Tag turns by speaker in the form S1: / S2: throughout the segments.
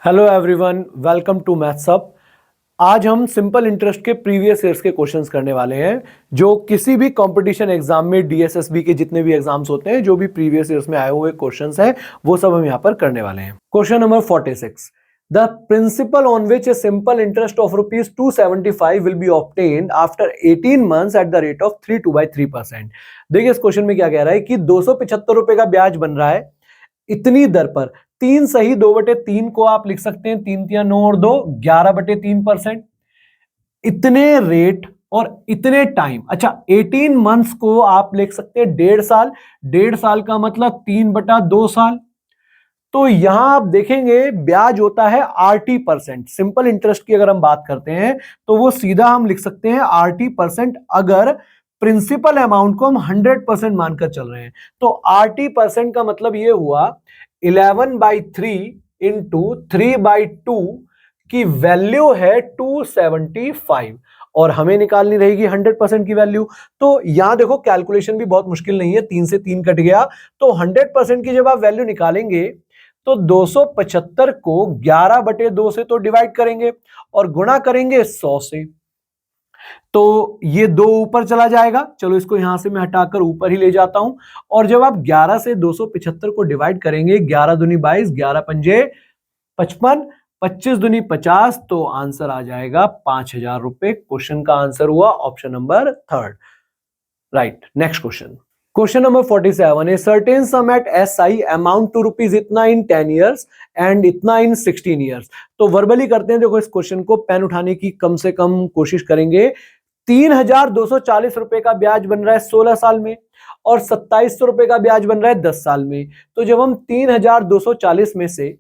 S1: Hello everyone, welcome to Maths Up. आज हम simple interest के प्रीवियस ईयर्स के क्वेश्चंस करने वाले हैं, जो किसी भी कंपटीशन एग्जाम में डीएसएसबी के जितने भी एग्जाम्स होते हैं, जो भी प्रीवियस ईयर्स में आए हुए क्वेश्चंस हैं, वो सब हम यहां पर करने वाले हैं। Question number 46, the principal on which a simple interest of ₹275 will be obtained after 18 months at the rate of 3/3%। देखिए इस क्वेश्चन में क्या कह रहा है कि 275 रुपए का ब्याज बन रहा है इतनी दर पर। 3 सही 2/3 को आप लिख सकते हैं 3 तिया 9 और 2 11/3%। इतने रेट और इतने टाइम, अच्छा 18 मंथ्स को आप लिख सकते हैं 1.5 साल। 1.5 साल का मतलब 3/2 साल। तो यहां आप देखेंगे ब्याज होता है RT%। सिंपल इंटरेस्ट की अगर हम बात करते हैं तो वो सीधा हम लिख सकते हैं RT%, अगर प्रिंसिपल अमाउंट को हम 100% मानकर चल रहे हैं। तो RT% का मतलब ये हुआ 11/3 इंटू 3/2 की वैल्यू है 275, और हमें निकालनी रहेगी 100% की वैल्यू। तो यहां देखो कैलकुलेशन भी बहुत मुश्किल नहीं है, 3 से 3 कट गया। तो 100% की जब आप वैल्यू निकालेंगे तो 275 को 11/2 से तो डिवाइड करेंगे और गुणा करेंगे 100 से, तो ये 2 ऊपर चला जाएगा। चलो इसको यहां से मैं हटाकर ऊपर ही ले जाता हूं। और जब आप 11 से 275 को डिवाइड करेंगे, 11 दूनी 22, 11 पंजे 55, 25 दूनी 50, तो आंसर आ जाएगा 5,000 रुपए। क्वेश्चन का आंसर हुआ option number 3, right. Next question, question number 47, a certain sum at SI amount to rupees इतना इन 10 ईयर्स एंड इतना इन 16 ईयर्स। तो वर्बली करते हैं, देखो इस क्वेश्चन को पेन उठाने की कम से कम कोशिश करेंगे। 3,240 रुपए का ब्याज बन रहा है 16 साल में, और 2,700 रुपए का ब्याज बन रहा है 10 साल में। तो जब हम 3,240 में से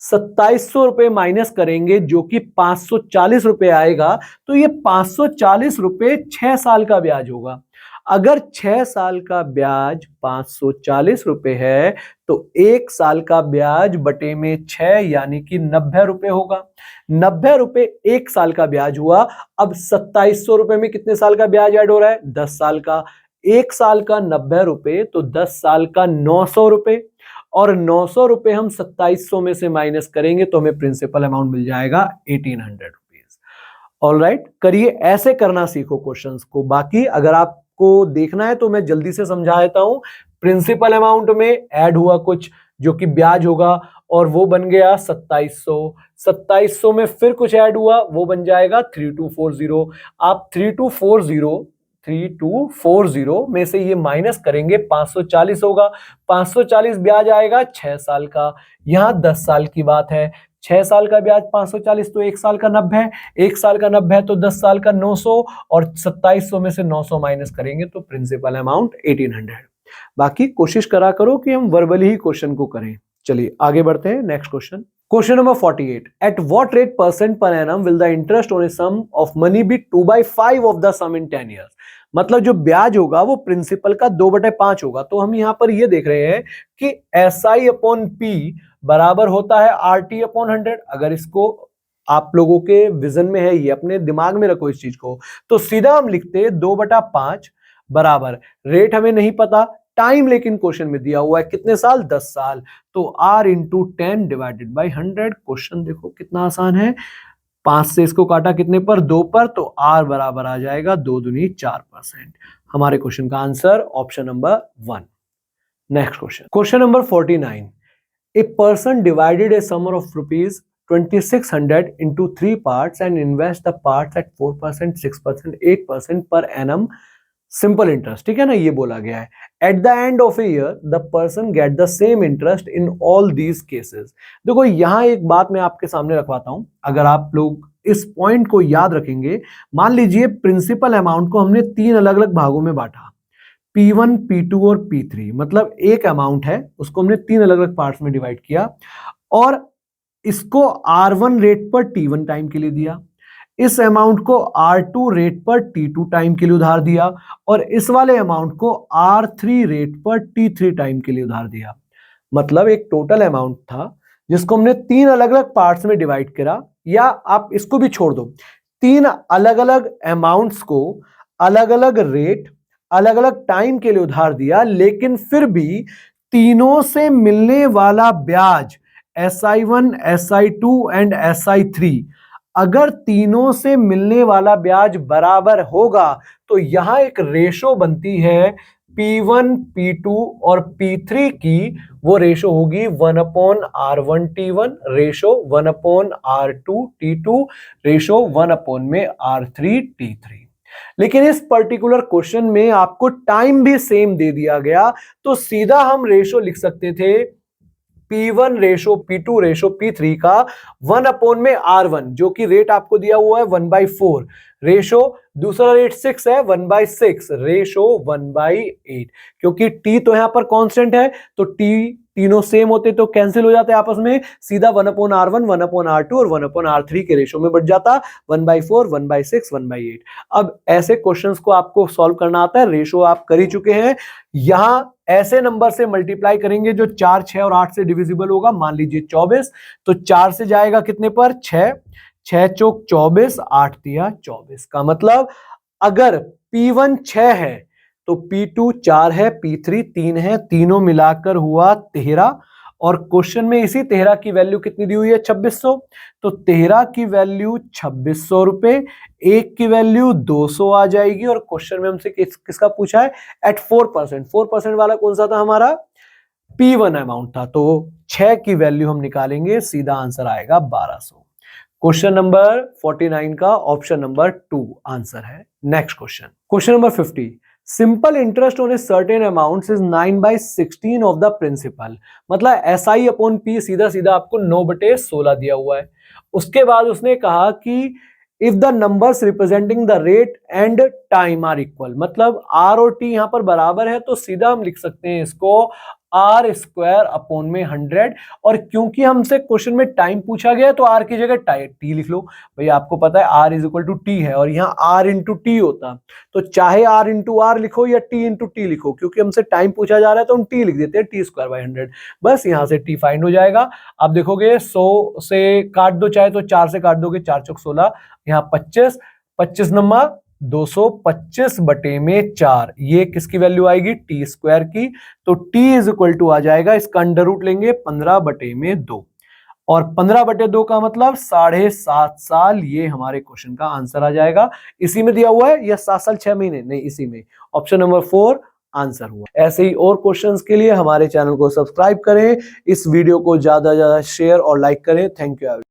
S1: 2,700 रुपए माइनस करेंगे, जो कि 540 रुपए आएगा, तो ये 540 रुपए 6 साल का ब्याज होगा। अगर 6 साल का ब्याज 540 रुपए है तो 1 साल का ब्याज बटे में 6 यानी कि 90 रुपए होगा। 90 रुपए 1 साल का ब्याज हुआ। अब 2,700 रुपए में कितने साल का ब्याज ऐड हो रहा है? 10 साल का। 1 साल का 90 रुपए, तो 10 साल का 900 रुपए, और 900 रुपए हम 2,700 में से माइनस करेंगे तो हमें प्रिंसिपल अमाउंट मिल जाएगा 1,800 रुपीज। ऑलराइट, करिए, ऐसे करना सीखो क्वेश्चंस को। बाकी अगर आपको देखना है तो मैं जल्दी से समझा देता हूं। प्रिंसिपल अमाउंट में ऐड हुआ कुछ जो कि ब्याज होगा, और वो बन गया 2,700। 2,700 में फिर कुछ ऐड हुआ, वो बन जाएगा 3,240। आप 3,240 में से ये माइनस करेंगे, 540 होगा। 540 ब्याज आएगा 6 साल का। यहां 10 साल की बात है। 6 साल का ब्याज 540, तो 1 साल का 90, 1 साल का 90 तो 10 साल का 900, और 2,700 में से 900 माइनस करेंगे तो प्रिंसिपल अमाउंट 1,800। बाकी कोशिश करा करो कि हम वर्बली ही क्वेश्चन को करें। चलिए आगे बढ़ते हैं। Next question, question number 48, at what rate percent पर annum will the interest on a sum of money be 2/5 of the sum in 10 years. मतलब जो ब्याज होगा वो प्रिंसिपल का 2/5 होगा। तो हम यहां पर ये देख रहे हैं कि SI अपॉन P बराबर होता है RT अपॉन 100। अगर इसको आप लोगों के विजन में है, ये अपने दिमाग में रखो इस चीज को, तो सीधा हम लिखते हैं 2/5 बराबर, रेट हमें नहीं पता, टाइम लेकिन क्वेश्चन में दिया हुआ है कितने साल? 10 साल। तो R into 10 divided by 100। Question देखो कितना आसान है। 5 से इसको काटा कितने पर? 2 पर, तो R बराबर आ जाएगा 2 दूनी 4%। हमारे क्वेश्चन का answer option number 1। Next question, question number 49, a person divided a sum of rupees 2,600 into 3 parts and invest the parts at 4%, 6%, 8% per annum simple interest. ठीक है ना, ये बोला गया है। At the end of a year the person get the same interest in all these cases. देखो यहां एक बात मैं आपके सामने रखवाता हूं, अगर आप लोग इस पॉइंट को याद रखेंगे। मान लीजिए प्रिंसिपल अमाउंट को हमने 3 अलग अलग भागों में बांटा, P1, P2 और P3। मतलब एक अमाउंट है, उसको हमने 3 अलग अलग पार्ट्स में डिवाइड किया, और इसको R1 रेट पर T1 टाइम के लिए दिया, इस अमाउंट को R2 रेट पर T2 टाइम के लिए उधार दिया, और इस वाले अमाउंट को R3 रेट पर T3 टाइम के लिए उधार दिया। मतलब एक टोटल अमाउंट था जिसको हमने 3 अलग अलग पार्ट्स में डिवाइड करा, या आप इसको भी छोड़ दो, 3 अलग अलग अमाउंट्स को अलग अलग रेट अलग अलग टाइम के लिए उधार दिया, लेकिन फिर भी तीनों से मिलने वाला ब्याज SI1, SI2 एंड SI3 अगर तीनों से मिलने वाला ब्याज बराबर होगा तो यहां एक रेशो बनती है P1, P2 और P3 की। वो रेशो होगी 1/R1T1 ratio 1/R2T2 ratio 1/R3T3। लेकिन इस पर्टिकुलर क्वेश्चन में आपको टाइम भी सेम दे दिया गया, तो सीधा हम रेशो लिख सकते थे P1 ratio P2 ratio P3 का 1/R1 जो कि रेट आपको दिया हुआ है 1/4 रेशो, दूसरा रेट 6 है 1/6 रेशो 1/8। क्योंकि T तो यहां पर कांस्टेंट है तो T तीनों सेम होते तो कैंसिल हो जाते आपस में, सीधा 1/R1 1/R2 और 1/R3 के रेशो में बढ़ जाता 1/4 1/6 1/8। अब ऐसे क्वेश्चंस को आपको सॉल्व करना आता है, रेशो आप कर ही चुके हैं। यहां ऐसे नंबर से मल्टीप्लाई करेंगे जो 4, 6 और 8 से डिविजिबल होगा। मान लीजिए 24, तो 4 से जाएगा कितने पर 6, 6 चौक 24, 8 दिया 24। का मतलब अगर P1 6 है तो P2 4 है, P3 3 है, तीनों मिलाकर हुआ 13। और क्वेश्चन में इसी 13 की वैल्यू कितनी दी हुई है 2600, तो 13 की वैल्यू 2600 रुपए, एक की वैल्यू 200 आ जाएगी। और क्वेश्चन में हमसे किसका पूछा है एट 4%, 4% वाला कौन सा था हमारा P1 अमाउंट था, तो 6 की वैल्यू हम निकालेंगे, सीधा आंसर आएगा 1200। क्वेश्चन नंबर 49 का ऑप्शन नंबर 2 आंसर है। Next question number 50, simple interest on a certain amount is 9/16 of the principal. मतलब SI अपॉन P सीधा सीधा आपको 9/16 दिया हुआ है। उसके बाद उसने कहा कि if the numbers representing the rate and time are equal, मतलब R और T यहां पर बराबर है तो सीधा हम लिख सकते हैं इसको R² अपॉन में 100। और क्योंकि हमसे क्वेश्चन में टाइम पूछा गया तो R की जगह T लिख लो। भाई आपको पता है R is equal to T है और यहाँ R इंटू T होता, तो चाहे R इंटू R लिखो या T इंटू T लिखो, क्योंकि हमसे टाइम पूछा जा रहा है तो हम T लिख देते हैं, T²/100। बस यहां से T फाइंड हो जाएगा। आप देखोगे 100 से काट दो, चाहे तो 4 से काट दोगे, 4 चौक 16, यहाँ 25, 25 नंबर 225/4, ये किसकी वैल्यू आएगी T² की। तो T इज इक्वल टू आ जाएगा, इसका अंडर रूट लेंगे 15/2, और 15/2 का मतलब 7.5 साल। ये हमारे क्वेश्चन का आंसर आ जाएगा। इसी में दिया हुआ है या 7 साल 6 महीने, नहीं इसी में, ऑप्शन नंबर 4 आंसर हुआ। ऐसे ही और क्वेश्चंस के लिए हमारे चैनल को सब्सक्राइब करें, इस वीडियो को ज्यादा से ज्यादा शेयर और लाइक करें। Thank you.